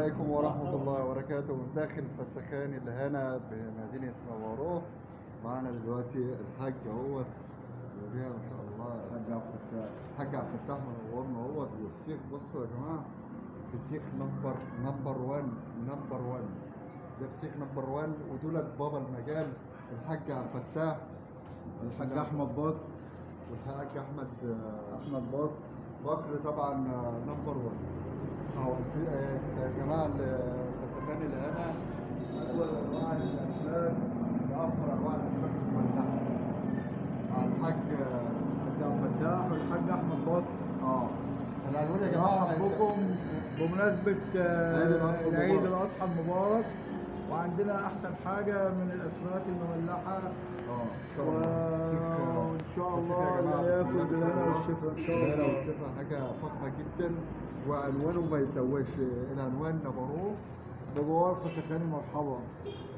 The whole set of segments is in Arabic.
عليكم ورحمة الله وبركاته من داخل فسخان الهنا بمدينة نوارو. معانا دلوقتي الحاج اهوت وديها ما شاء الله الحاج عبد الفتاح منورنا اهوت. والفسيخ بصوا يا جماعة، فسيخ نمبر 1 نمبر 1، ده فسيخ نمبر 1. ودولت بابا المجال الحاج عبد الفتاح، الحاج احمد بكر والحاج احمد بكر بكر طبعا نمبر 1 اهو. يا جماعه الفسخان اللي هنا اجود انواع الاسماك وافضل انواع الاسماك المملحه مع الحاج عبد الفتاح والحاج احمد بكر. العنوان يا جماعه بكم بمناسبة العيد الاضحى المبارك، وعندنا احسن حاجة من الاسماك المملحة. وان شاء الله اللي ياكل بالهنا والشفا ان شاء الله. والشفا حاجه فخمه جدا، وعنوانه ما يسواش. العنوان نبروه بجوار فسخاني مرحبا،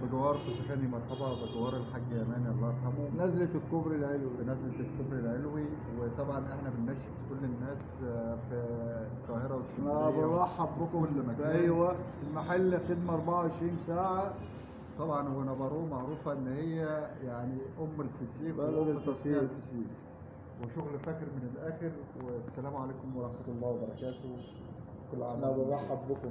بجوار فسخاني مرحبا، بجوار الحاج يماني الله يرحمه، نزلة الكوبري العلوي. بنزلة الكوبري العلوي. وطبعا احنا بننشد كل الناس في القاهرة واسكندرية بنرحب بكم في اي وقت. المحل خدمة 24 ساعة طبعا. ونبروه معروفة ان هي يعني ام الفسيخ بلد تصنيع الفسيخ الفسيخ وشغل فاكر من الاخر. والسلام عليكم ورحمة الله وبركاته. كل عام احنا بنرحب بكم.